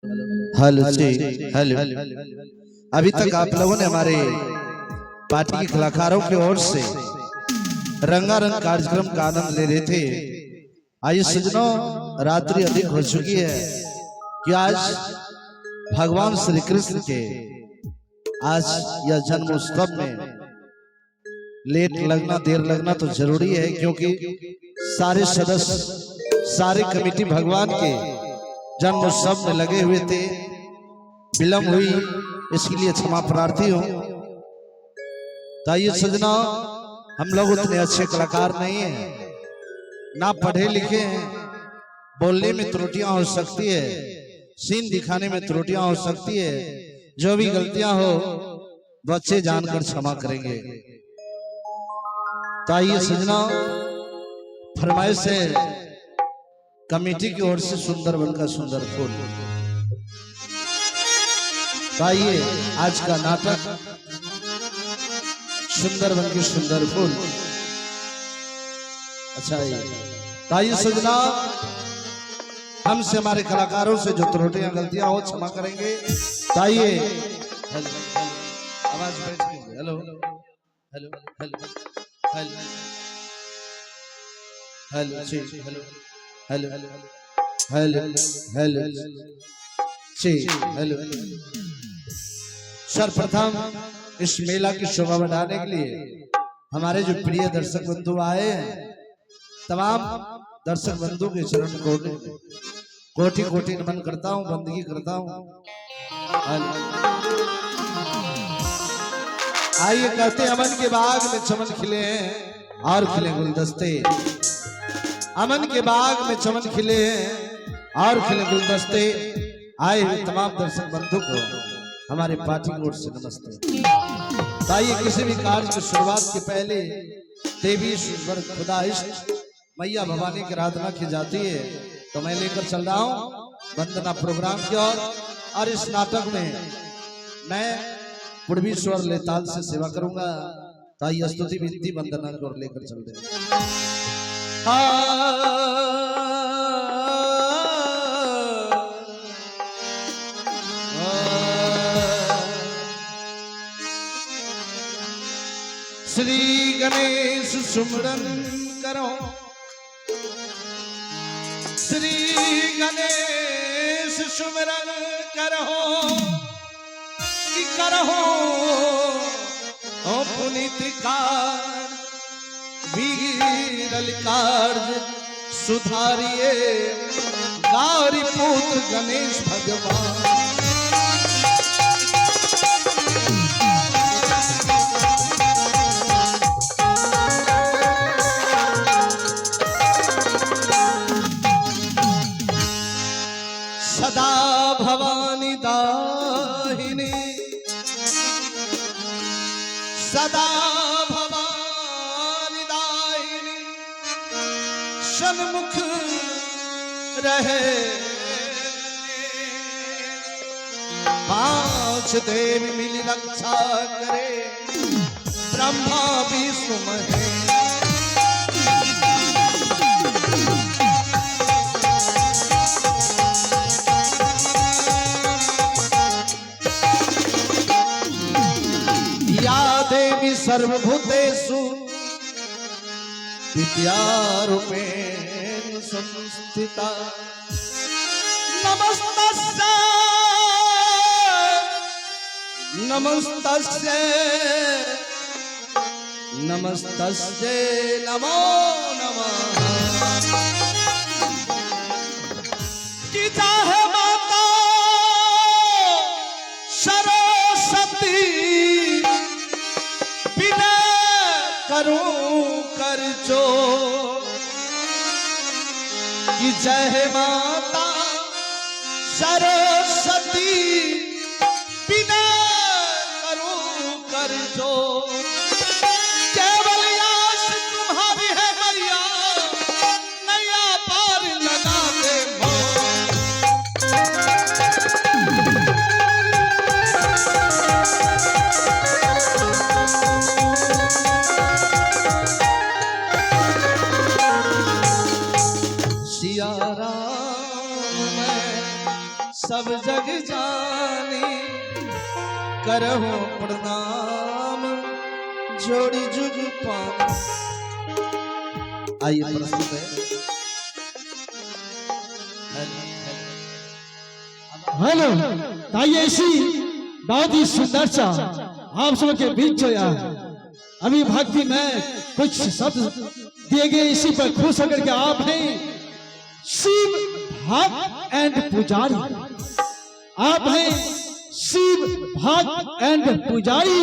Hello जी hello. अभी तक आप लोगों ने हमारे पार्टी के कलाकारों की ओर से रंगारंग कार्यक्रम का आनंद ले रहे थे। आइए सज्जनों, रात्रि अधिक हो चुकी है कि आज भगवान श्री कृष्ण के आज यह जन्म उत्सव में लेट लगना देर लगना तो जरूरी है, क्योंकि सारे सदस्य सारे कमेटी भगवान के जन्म उत्सव में लगे हुए थे। विलंब हुई इसके लिए क्षमा प्रार्थी हूँ। तो आइए सजना, हम लोग उतने अच्छे कलाकार नहीं हैं, ना पढ़े लिखे हैं, बोलने में त्रुटियां हो सकती है, सीन दिखाने में त्रुटियां हो सकती है। जो भी गलतियां हो बच्चे जानकर क्षमा करेंगे। तो आइए सजना, फरमाइश है कमेटी की ओर से सुंदर वन का सुंदर फूल। तो आइए आज का नाटक सुंदर वन की सुंदर फूल। अच्छा तो आइए सजना, हमसे हमारे कलाकारों से जो त्रुटियां गलतियां हो क्षमा करेंगे। तो आइए आवाज बैठ के hello hello hello hello hello जी हेलो हेलो हेलो हेलो जी हेलो। सर्वप्रथम इस मेला की शोभा बढ़ाने के लिए हमारे जो प्रिय दर्शक बंधु आए हैं, तमाम दर्शक बंधु के चरण कोटि कोटि नमन करता हूँ, बंदगी करता हूँ। आइए कहते हैं, अमन के बाग में चमन खिले हैं और खिले गुलदस्ते। अमन के बाग में चमन खिले हैं और खिले गुलदस्ते। आए हुए तमाम दर्शक बंधु को हमारे पार्टी की ओर से नमस्ते। आइए किसी भी कार्य की शुरुआत के पहले देवी ईश्वर खुदा इष्ट मैया भवानी की आराधना की जाती है। तो मैं लेकर चल रहा हूँ वंदना प्रोग्राम की ओर, और इस नाटक में मैं पूर्वी स्वर लेताल से सेवा करूंगा। तो आइए स्तुति विनती वंदना की ओर लेकर चल रहे हैं। श्री गणेश सुमरन करो, श्री गणेश सुमरन करो कि करो पुनीत कार वीरल कार्य सुधारिए गौरी पुत्र गणेश भगवान। सदा भवानी दाहिनी, सदा भवानी दाहिनी सन्मुख रहे। पांच देवी मिली रक्षा करे, ब्रह्मा विष्णु महेश। देवी सर्वभूतेषु विद्यारूपेण संस्थिता। नमस्तस्यै नमस्तस्यै नमस्तस्यै नमो नमः। कि चाहे माता सरस्वती करूं कर जो, कि जय माता सरस्वती बिना करूं कर जो। केवल आस तुम्हारी है मैया, नैया पार लगा दे मो। सब जग जानी करहु प्रणाम जोड़ी जुग पान। आइए प्रस्तुत है हेलो। आइए इसी बहुत ही सुंदर सा आप सबके बीच जो यार अभी भक्ति में कुछ शब्द दिए गए, इसी पर खुश होकर के आप हैं शिव भक्त एंड पुजारी। आप हैं शिव भक्त एंड पुजारी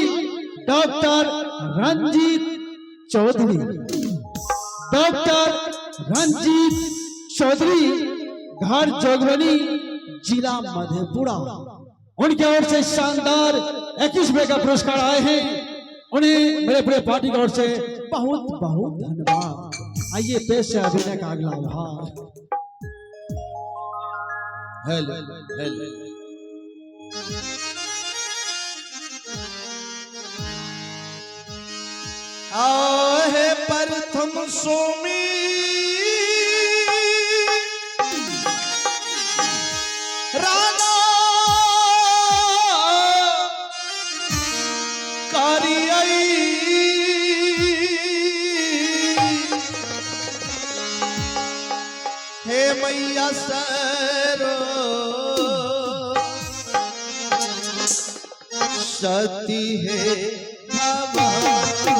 डॉक्टर रंजीत चौधरी। डॉक्टर रंजीत चौधरी, घर जोगबनी, जिला मधेपुरा। उनकी ओर से शानदार 21वें का पुरस्कार आए हैं। उन्हें मेरे पूरे पार्टी की ओर से बहुत बहुत धन्यवाद। आइए पेश है अभिनय का अगला भाग। हेलो हेलो आहे प्रथम सोमी राणा हे मैया सरो सती है भवानी।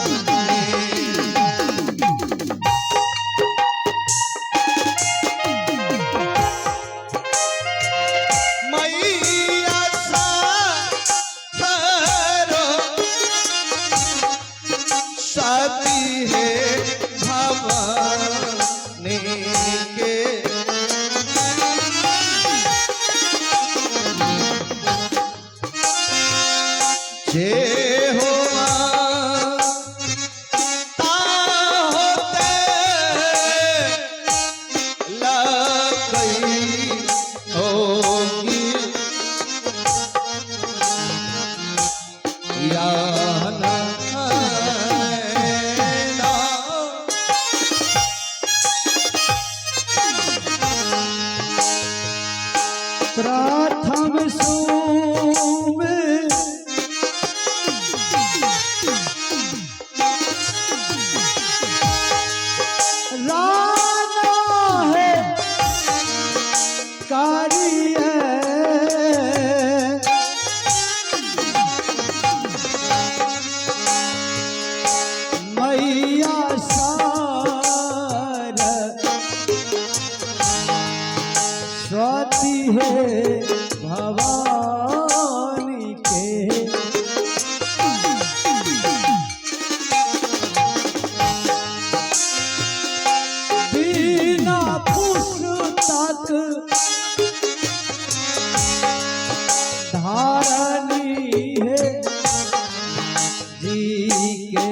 मैया सरो सती है भवानी के जे हो ता होते लगई होगी या ना प्रथम सोम मैया सरस्वती है भवानी के बिना पुस्तक धारणी है जी के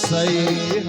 सही